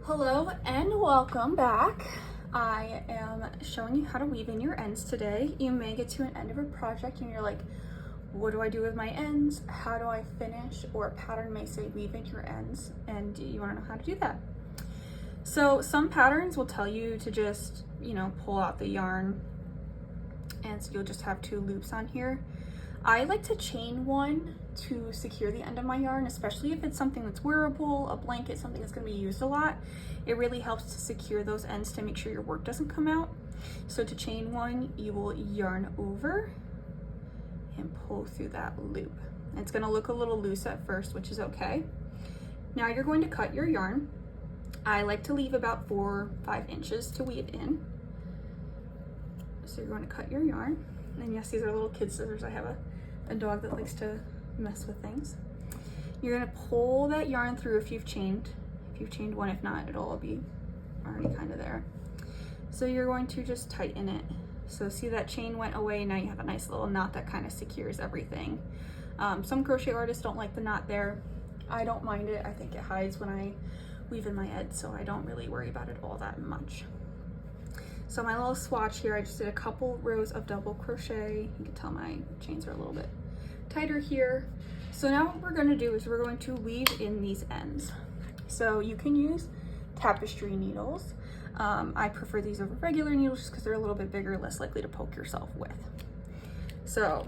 Hello and welcome back. I am showing you how to weave in your ends today. You may get to an end of a project and you're like, what do I do with my ends? How do I finish? Or a pattern may say weave in your ends, and you want to know how to do that. So some patterns will tell you to just, pull out the yarn, and so you'll just have 2 loops on here. I like to chain one to secure the end of my yarn, especially if it's something that's wearable, a blanket, something that's going to be used a lot. It really helps to secure those ends to make sure your work doesn't come out. So to chain one, you will yarn over and pull through that loop. And it's going to look a little loose at first, which is okay. Now you're going to cut your yarn. I like to leave about 4 or 5 inches to weave in. So you're going to cut your yarn. And yes, these are little kid scissors. I have a dog that likes to mess with things. You're going to pull that yarn through if you've chained one. If not, it'll all be already kind of there. So you're going to just tighten it. So see, that chain went away. Now you have a nice little knot that kind of secures everything. Some crochet artists don't like the knot there. I don't mind it. I think it hides when I weave in my edge, so I don't really worry about it all that much. So my little swatch here, I just did a couple rows of double crochet. You can tell my chains are a little bit tighter here. So now what we're going to do is we're going to weave in these ends. So you can use tapestry needles. I prefer these over regular needles just because they're a little bit bigger, less likely to poke yourself with. So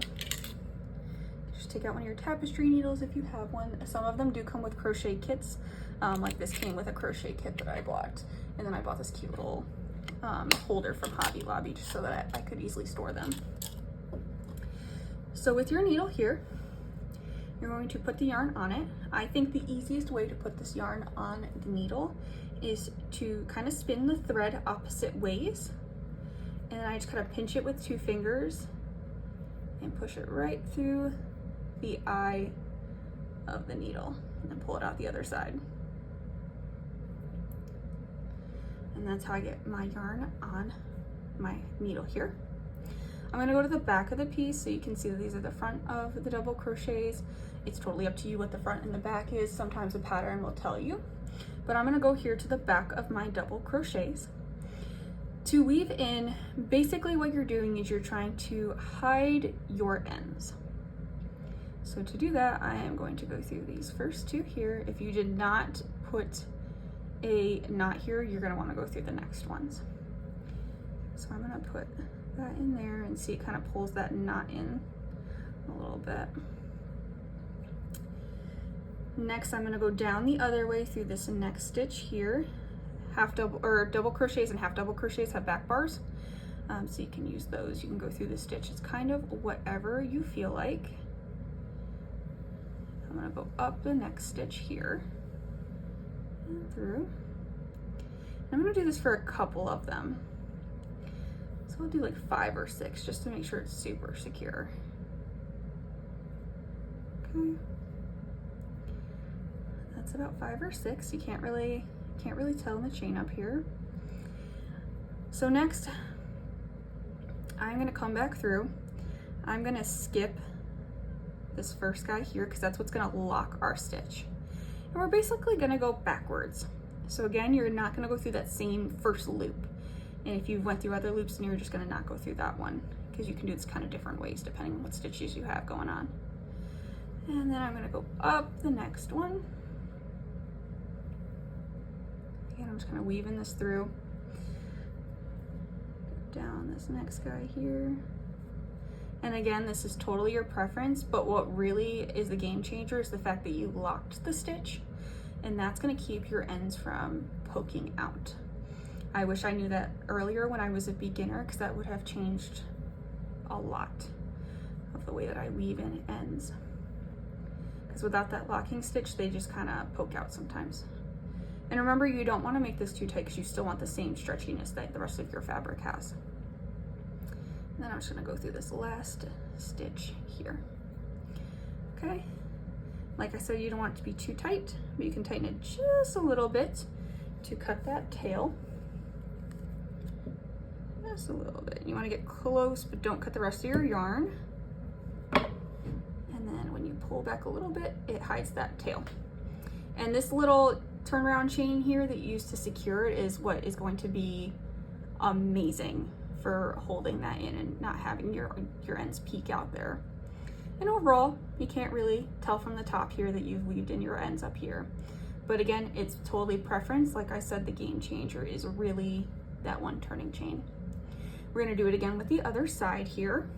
just take out one of your tapestry needles if you have one. Some of them do come with crochet kits. Like this came with a crochet kit that I bought. And then I bought this cute little holder from Hobby Lobby just so that I could easily store them. So with your needle here, you're going to put the yarn on it. I think the easiest way to put this yarn on the needle is to kind of spin the thread opposite ways. And then I just kind of pinch it with 2 fingers and push it right through the eye of the needle and then pull it out the other side. And that's how I get my yarn on my needle here. I'm going to go to the back of the piece so you can see that these are the front of the double crochets. It's totally up to you what the front and the back is. Sometimes the pattern will tell you. But I'm going to go here to the back of my double crochets. To weave in, basically what you're doing is you're trying to hide your ends. So to do that, I am going to go through these first 2 here. If you did not put a knot here, you're going to want to go through the next ones. So I'm going to put that in there and see, it kind of pulls that knot in a little bit. Next, I'm going to go down the other way through this next stitch here. Double crochets and half double crochets have back bars, so you can use those. You can go through the stitch. It's kind of whatever you feel like. I'm going to go up the next stitch here and through. I'm going to do this for a couple of them. So I'll do like 5 or 6 just to make sure it's super secure. Okay. That's about 5 or 6. You can't really tell in the chain up here. So next, I'm going to come back through. I'm going to skip this first guy here because that's what's going to lock our stitch. And we're basically going to go backwards. So again, you're not going to go through that same first loop. And if you went through other loops, then you're just going to not go through that one, because you can do this kind of different ways depending on what stitches you have going on. And then I'm going to go up the next one. Again, I'm just going to weave in this through. Go down this next guy here. And again, this is totally your preference, but what really is the game changer is the fact that you locked the stitch, and that's going to keep your ends from poking out. I wish I knew that earlier when I was a beginner, because that would have changed a lot of the way that I weave in ends. Because without that locking stitch, they just kind of poke out sometimes. And remember, you don't want to make this too tight because you still want the same stretchiness that the rest of your fabric has. And then I'm just going to go through this last stitch here. Okay. Like I said, you don't want it to be too tight, but you can tighten it just a little bit to cut that tail. Just a little bit. You want to get close, but don't cut the rest of your yarn. And then when you pull back a little bit, it hides that tail. And this little turnaround chain here that you use to secure it is what is going to be amazing for holding that in and not having your ends peek out there. And overall, you can't really tell from the top here that you've weaved in your ends up here. But again, it's totally preference. Like I said, the game changer is really that one turning chain. We're gonna do it again with the other side here.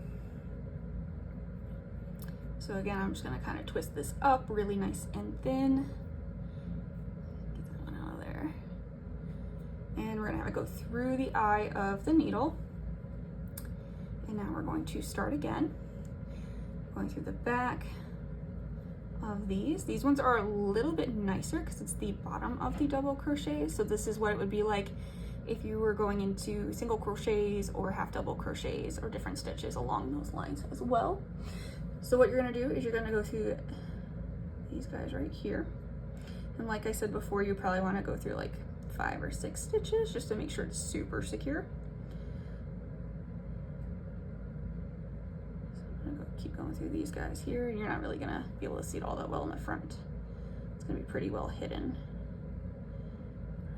So again, I'm just gonna kind of twist this up really nice and thin. Get that one out of there. And we're gonna have it go through the eye of the needle. And now we're going to start again. Going through the back of these. These ones are a little bit nicer because it's the bottom of the double crochets. So this is what it would be like if you were going into single crochets or half double crochets or different stitches along those lines as well. So what you're gonna do is you're gonna go through these guys right here. And like I said before, you probably wanna go through like 5 or 6 stitches just to make sure it's super secure. So I'm gonna keep going through these guys here, and you're not really gonna be able to see it all that well in the front. It's gonna be pretty well hidden.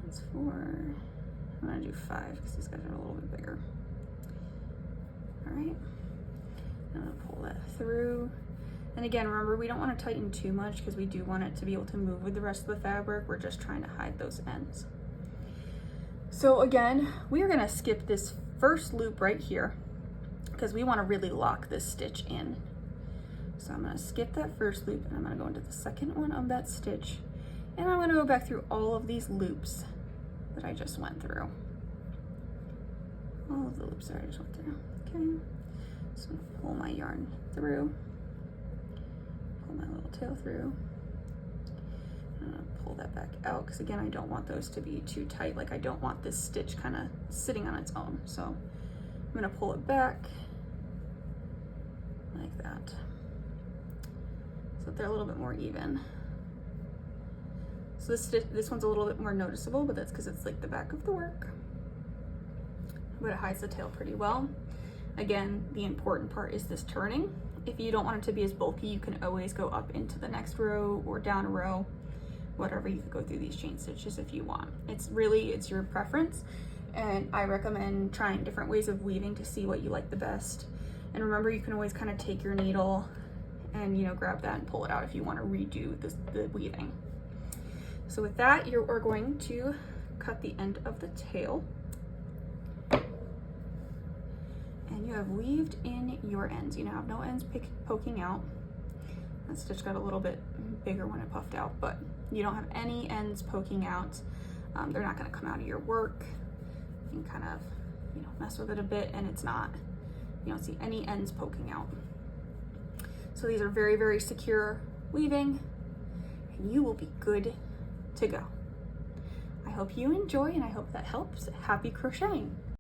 That's 4. I'm gonna do 5 because these guys are a little bit bigger. All right. I'm gonna pull that through. And again, remember, we don't want to tighten too much because we do want it to be able to move with the rest of the fabric. We're just trying to hide those ends. So again, we are gonna skip this first loop right here because we want to really lock this stitch in. So I'm gonna skip that first loop and I'm gonna go into the second one of that stitch. And I'm gonna go back through all of these loops that I just went through. All of the loops that I just went through, okay? So I'm gonna pull my yarn through, pull my little tail through. I'm gonna pull that back out because again, I don't want those to be too tight. Like I don't want this stitch kind of sitting on its own. So I'm gonna pull it back like that. So they're a little bit more even. So this one's a little bit more noticeable, but that's because it's like the back of the work. But it hides the tail pretty well. Again, the important part is this turning. If you don't want it to be as bulky, you can always go up into the next row or down a row, whatever. You could go through these chain stitches if you want. It's your preference. And I recommend trying different ways of weaving to see what you like the best. And remember, you can always kind of take your needle and, you know, grab that and pull it out if you want to redo the weaving. So with that, you are going to cut the end of the tail. And you have weaved in your ends. You now have no ends poking out. That stitch got a little bit bigger when it puffed out, but you don't have any ends poking out. They're not going to come out of your work. You can kind of, you know, mess with it a bit, and it's not, you don't see any ends poking out. So these are very, very secure weaving, and you will be good to go. I hope you enjoy, and I hope that helps. Happy crocheting!